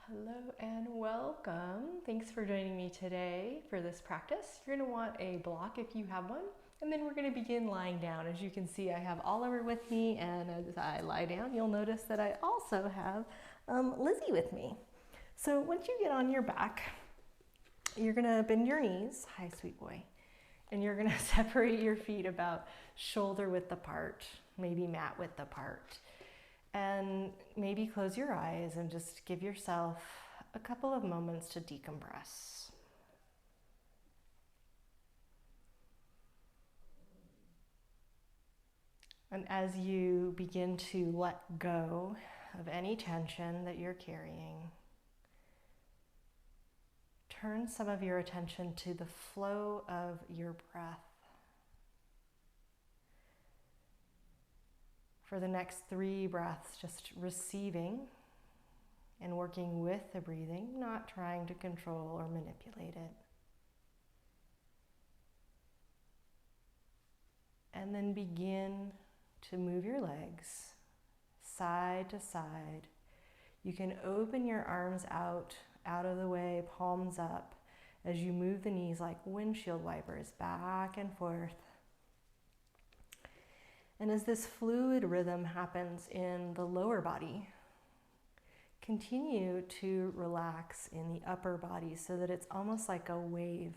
Hello and welcome. Thanks for joining me today for this practice. You're going to want a block if you have one, and then we're going to begin lying down. As you can see, I have Oliver with me, and as I lie down, you'll notice that I also have Lizzie with me. So once you get on your back, you're going to bend your knees, hi sweet boy, and you're going to separate your feet about shoulder width apart, maybe mat width apart. And maybe close your eyes and just give yourself a couple of moments to decompress. And as you begin to let go of any tension that you're carrying, turn some of your attention to the flow of your breath. For the next 3 breaths, just receiving and working with the breathing, not trying to control or manipulate it. And then begin to move your legs side to side. You can open your arms out of the way, palms up, as you move the knees like windshield wipers back and forth. And as this fluid rhythm happens in the lower body, continue to relax in the upper body so that it's almost like a wave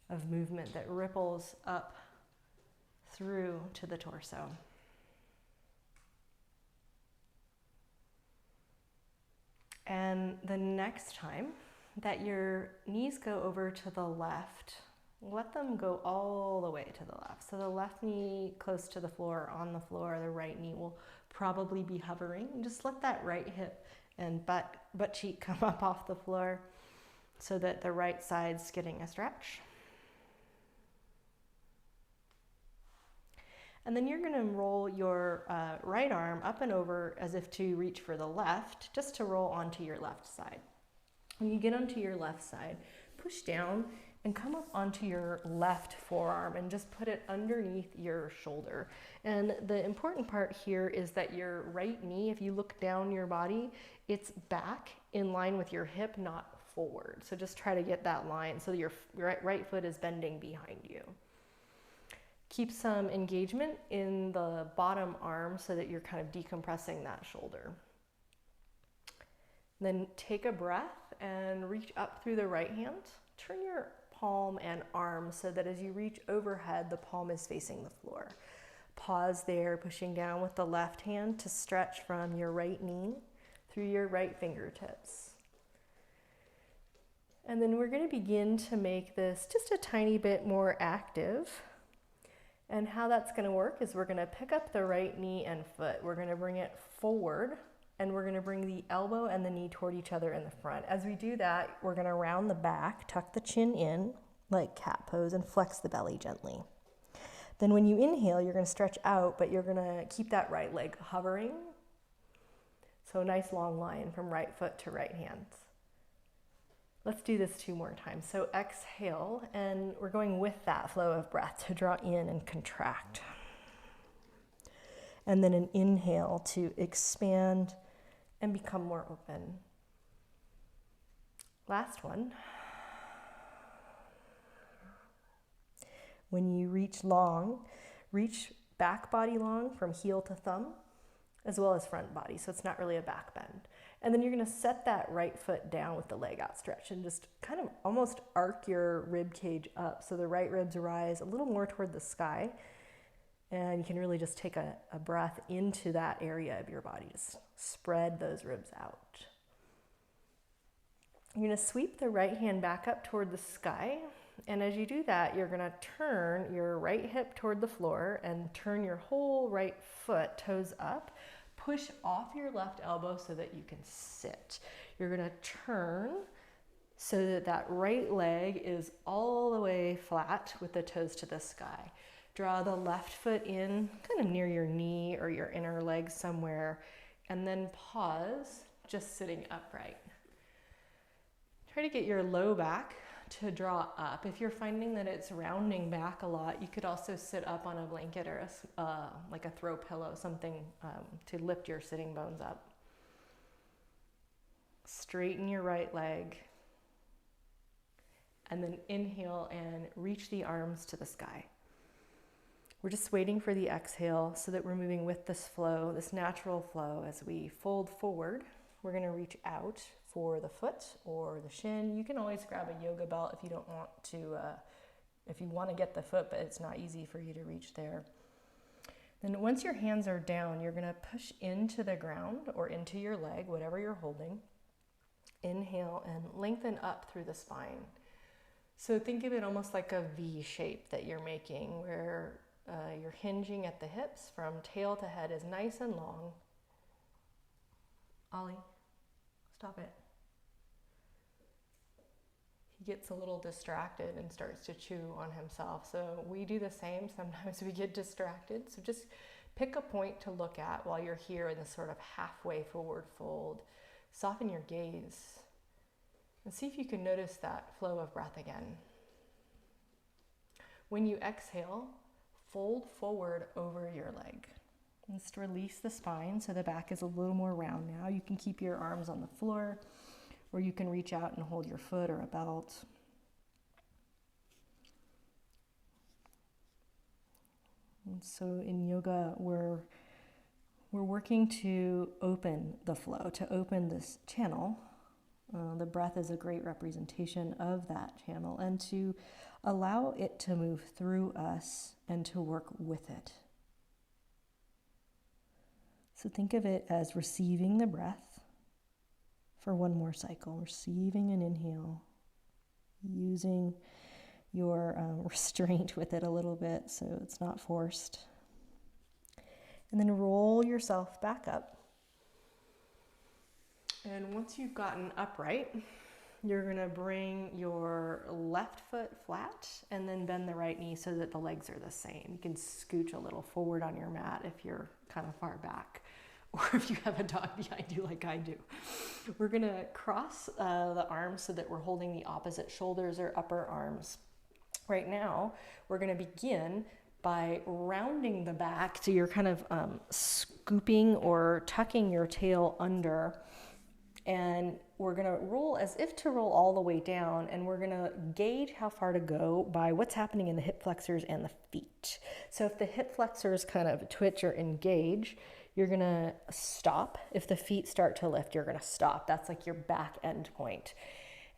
of movement that ripples up through to the torso. And the next time that your knees go over to the left, let them go all the way to the left. So the left knee close to the floor, on the floor, the right knee will probably be hovering. Just let that right hip and butt cheek come up off the floor so that the right side's getting a stretch. And then you're going to roll your right arm up and over as if to reach for the left, just to roll onto your left side. When you get onto your left side, push down and come up onto your left forearm and just put it underneath your shoulder. And the important part here is that your right knee, if you look down your body, it's back in line with your hip, not forward. So just try to get that line so that your right foot is bending behind you. Keep some engagement in the bottom arm so that you're kind of decompressing that shoulder. Then take a breath and reach up through the right hand. Turn your palm and arm so that as you reach overhead, the palm is facing the floor. Pause there, pushing down with the left hand to stretch from your right knee through your right fingertips. And then we're going to begin to make this just a tiny bit more active. And how that's going to work is we're going to pick up the right knee and foot. We're going to bring it forward, and we're going to bring the elbow and the knee toward each other in the front. As we do that, we're going to round the back, tuck the chin in like cat pose, and flex the belly gently. Then when you inhale, you're going to stretch out, but you're going to keep that right leg hovering. So a nice long line from right foot to right hand. Let's do this 2 more times. So exhale, and we're going with that flow of breath to draw in and contract. And then an inhale to expand and become more open. Last one. When you reach long, reach back body long from heel to thumb, as well as front body, so it's not really a back bend. And then you're going to set that right foot down with the leg outstretched and just kind of almost arc your rib cage up so the right ribs rise a little more toward the sky. And you can really just take a breath into that area of your body. Just spread those ribs out. You're going to sweep the right hand back up toward the sky. And as you do that, you're going to turn your right hip toward the floor and turn your whole right foot, toes up. Push off your left elbow so that you can sit. You're going to turn so that that right leg is all the way flat with the toes to the sky. Draw the left foot in, kind of near your knee or your inner leg somewhere, and then pause, just sitting upright. Try to get your low back to draw up. If you're finding that it's rounding back a lot, you could also sit up on a blanket or like a throw pillow, something to lift your sitting bones up. straighten your right leg. And then inhale and reach the arms to the sky. We're just waiting for the exhale so that we're moving with this flow, this natural flow. As we fold forward, we're going to reach out for the foot or the shin. You can always grab a yoga belt if you don't want to, if you want to get the foot, but it's not easy for you to reach there. Then once your hands are down, you're going to push into the ground or into your leg, whatever you're holding. Inhale and lengthen up through the spine. So think of it almost like a V shape that you're making, where you're hinging at the hips from tail to head is nice and long. Ollie, stop it. He gets a little distracted and starts to chew on himself. So we do the same. Sometimes we get distracted. So just pick a point to look at while you're here in this sort of halfway forward fold. Soften your gaze and see if you can notice that flow of breath again. When you exhale, fold forward over your leg. Just release the spine so the back is a little more round now. You can keep your arms on the floor, or you can reach out and hold your foot or a belt. And so in yoga, we're working to open the flow, to open this channel. The breath is a great representation of that channel, and to allow it to move through us and to work with it. So think of it as receiving the breath for one more cycle, receiving an inhale, using your restraint with it a little bit so it's not forced. And then roll yourself back up. And once you've gotten upright, you're going to bring your left foot flat and then bend the right knee so that the legs are the same. You can scooch a little forward on your mat if you're kind of far back, or if you have a dog behind you like I do. We're going to cross the arms so that we're holding the opposite shoulders or upper arms. Right now, we're going to begin by rounding the back, so you're kind of scooping or tucking your tail under. And we're going to roll as if to roll all the way down, and we're going to gauge how far to go by what's happening in the hip flexors and the feet. So if the hip flexors kind of twitch or engage, you're going to stop. If the feet start to lift, you're going to stop. That's like your back end point.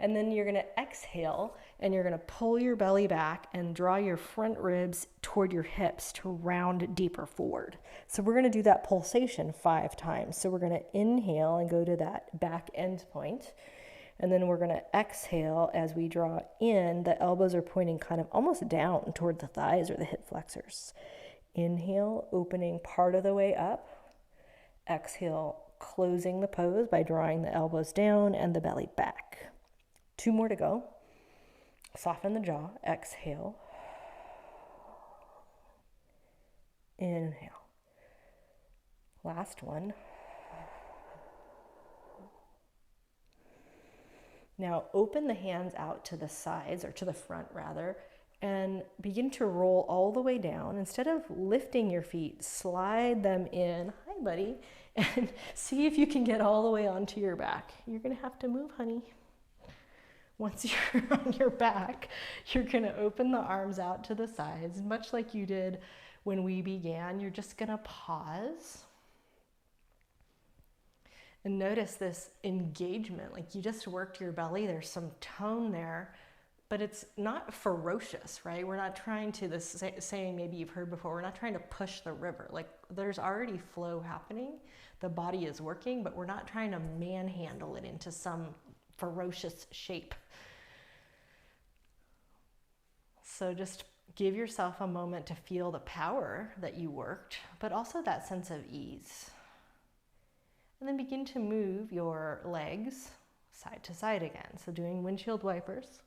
And then you're going to exhale, and you're going to pull your belly back and draw your front ribs toward your hips to round deeper forward. So we're going to do that pulsation 5 times. So we're going to inhale and go to that back end point. And then we're going to exhale as we draw in. The elbows are pointing kind of almost down toward the thighs or the hip flexors. Inhale, opening part of the way up. Exhale, closing the pose by drawing the elbows down and the belly back. 2 more to go. Soften the jaw. Exhale. Inhale. Last one. Now open the hands out to the sides, or to the front rather, and begin to roll all the way down. Instead of lifting your feet, slide them in. Hi, buddy. And see if you can get all the way onto your back. You're going to have to move, honey. Once you're on your back, you're going to open the arms out to the sides, much like you did when we began. You're just going to pause and notice this engagement. Like you just worked your belly. There's some tone there, but it's not ferocious, right? We're not trying to, this saying maybe you've heard before, we're not trying to push the river. Like there's already flow happening. The body is working, but we're not trying to manhandle it into some ferocious shape. So just give yourself a moment to feel the power that you worked, but also that sense of ease. And then begin to move your legs side to side again. So doing windshield wipers.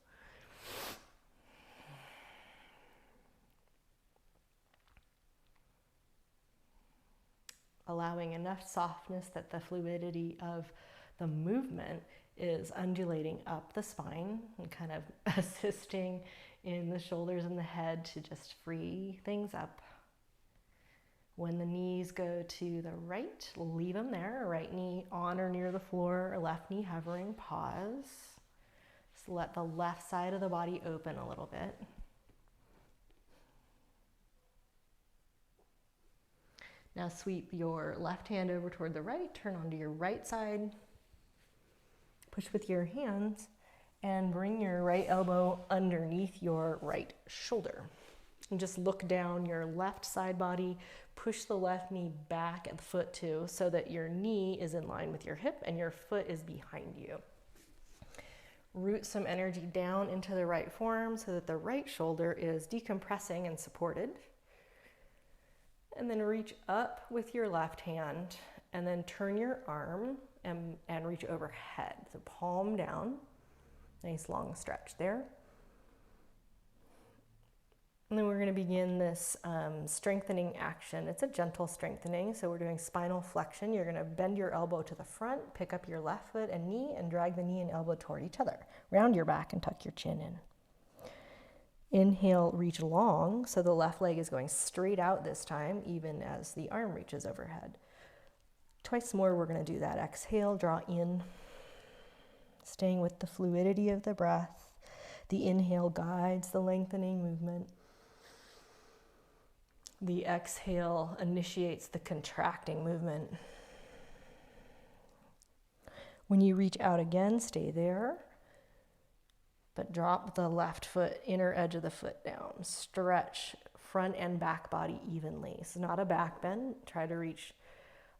Allowing enough softness that the fluidity of the movement is undulating up the spine and kind of assisting in the shoulders and the head to just free things up. When the knees go to the right, leave them there. Right knee on or near the floor, left knee hovering, pause. Just let the left side of the body open a little bit. Now sweep your left hand over toward the right, turn onto your right side, push with your hands, and bring your right elbow underneath your right shoulder. And just look down your left side body, push the left knee back at the foot too, so that your knee is in line with your hip and your foot is behind you. Root some energy down into the right forearm so that the right shoulder is decompressing and supported. And then reach up with your left hand and then turn your arm and reach overhead. So palm down, nice long stretch there. And then we're going to begin this strengthening action. It's a gentle strengthening, so we're doing spinal flexion. You're going to bend your elbow to the front, pick up your left foot and knee, and drag the knee and elbow toward each other. Round your back and tuck your chin in. Inhale, reach long, so the left leg is going straight out this time, even as the arm reaches overhead. Twice more, we're going to do that. Exhale, draw in, staying with the fluidity of the breath. The inhale guides the lengthening movement. The exhale initiates the contracting movement. When you reach out again, stay there, but drop the left foot, inner edge of the foot down. Stretch front and back body evenly. This is not a back bend. Try to reach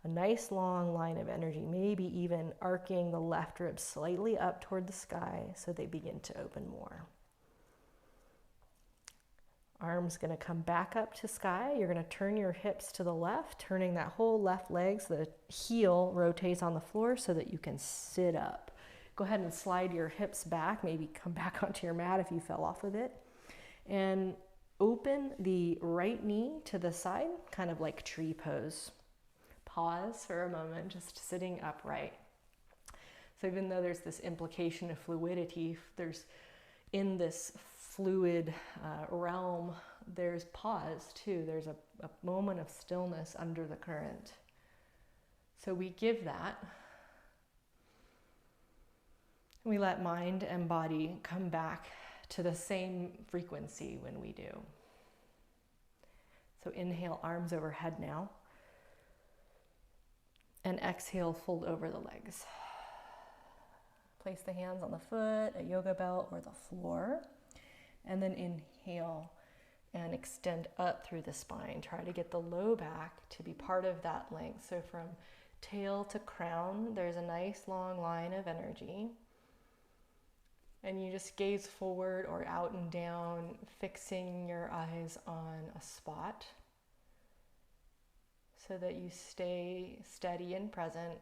a nice long line of energy, maybe even arcing the left ribs slightly up toward the sky so they begin to open more. Arms going to come back up to sky. You're going to turn your hips to the left, turning that whole left leg so the heel rotates on the floor so that you can sit up. Go ahead and slide your hips back, maybe come back onto your mat if you fell off of it. And open the right knee to the side, kind of like tree pose. Pause for a moment, just sitting upright. So even though there's this implication of fluidity, there's in this fluid realm, there's pause too. There's a moment of stillness under the current. So we give that. We let mind and body come back to the same frequency when we do. So inhale, arms overhead now. And exhale, fold over the legs. Place the hands on the foot, a yoga belt, or the floor. And then inhale and extend up through the spine. Try to get the low back to be part of that length. So from tail to crown, there's a nice long line of energy. And you just gaze forward or out and down, fixing your eyes on a spot so that you stay steady and present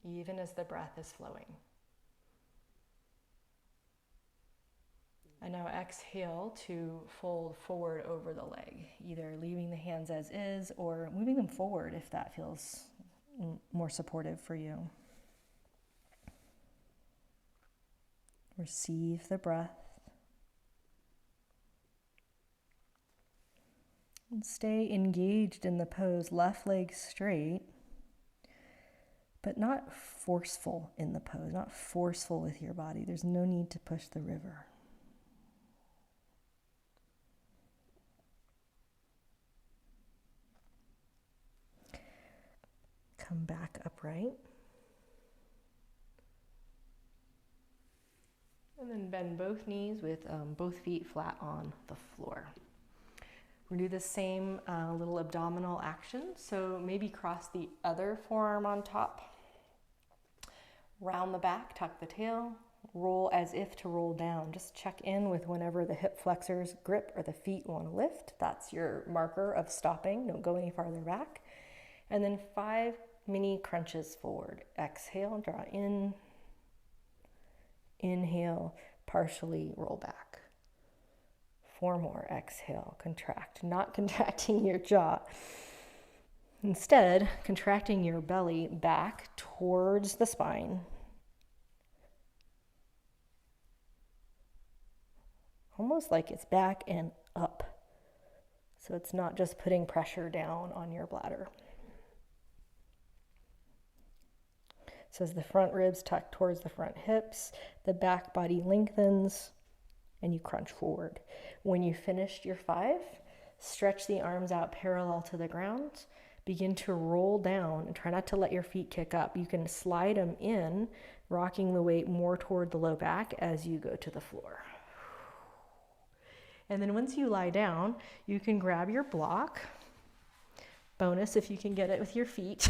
even as the breath is flowing. And now exhale to fold forward over the leg, either leaving the hands as is or moving them forward if that feels more supportive for you. Receive the breath. And stay engaged in the pose, left leg straight, but not forceful in the pose, not forceful with your body. There's no need to push the river. Come back upright. And then bend both knees with both feet flat on the floor. We're going to do the same little abdominal action. So maybe cross the other forearm on top. Round the back, tuck the tail, roll as if to roll down. Just check in with whenever the hip flexors grip or the feet want to lift. That's your marker of stopping. Don't go any farther back. And then 5 mini crunches forward. Exhale, draw in. Inhale, partially roll back. 4 more. Exhale, contract. Not contracting your jaw. Instead, contracting your belly back towards the spine. Almost like it's back and up. So it's not just putting pressure down on your bladder. So as the front ribs tuck towards the front hips, the back body lengthens, and you crunch forward. When you finished your 5, stretch the arms out parallel to the ground. Begin to roll down and try not to let your feet kick up. You can slide them in, rocking the weight more toward the low back as you go to the floor. And then once you lie down, you can grab your block. Bonus if you can get it with your feet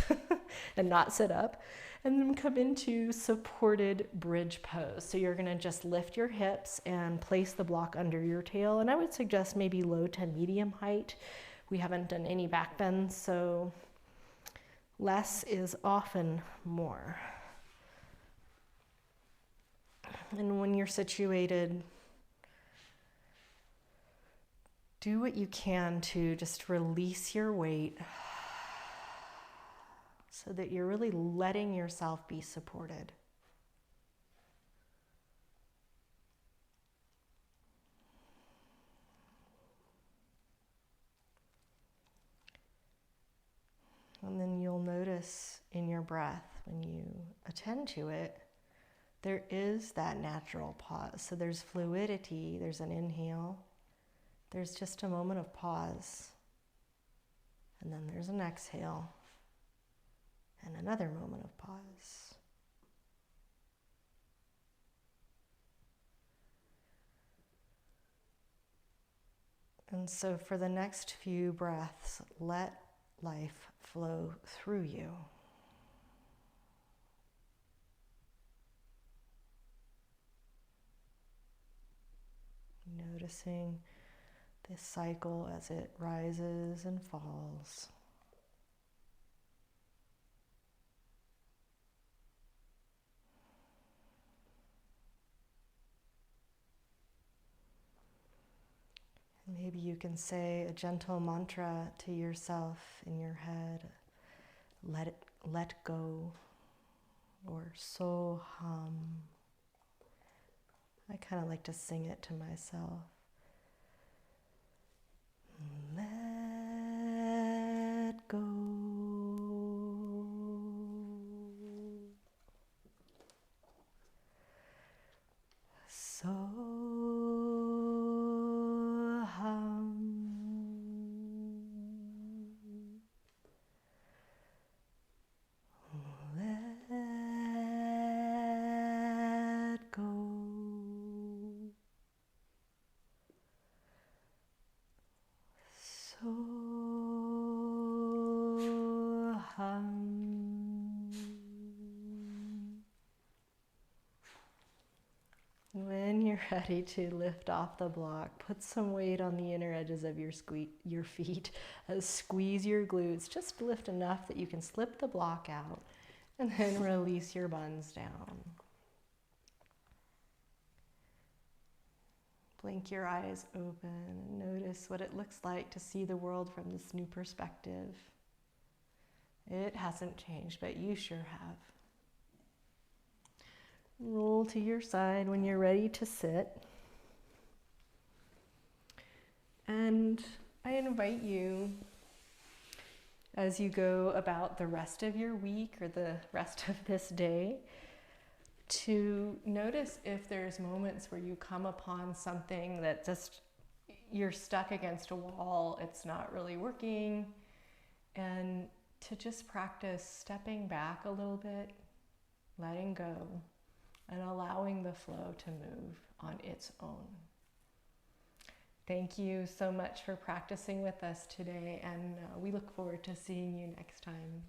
and not sit up. And then come into supported bridge pose. So you're gonna just lift your hips and place the block under your tail. And I would suggest maybe low to medium height. We haven't done any back bends, so less is often more. And when you're situated, do what you can to just release your weight so that you're really letting yourself be supported. And then you'll notice in your breath, when you attend to it, there is that natural pause. So there's fluidity, there's an inhale, there's just a moment of pause, and then there's an exhale, and another moment of pause. And so for the next few breaths, let life flow through you. Noticing this cycle as it rises and falls. Maybe you can say a gentle mantra to yourself in your head. Let go, or so hum. I kind of like to sing it to myself. Let go. So hum. Let go. So hum. When you're ready to lift off the block, put some weight on the inner edges of your feet. Squeeze your glutes. Just lift enough that you can slip the block out, and then release your buns down. Blink your eyes open and notice what it looks like to see the world from this new perspective. It hasn't changed, but you sure have. Roll to your side when you're ready to sit. And I invite you, as you go about the rest of your week or the rest of this day, to notice if there's moments where you come upon something that just, you're stuck against a wall, it's not really working, and to just practice stepping back a little bit, letting go, and allowing the flow to move on its own. Thank you so much for practicing with us today, and we look forward to seeing you next time.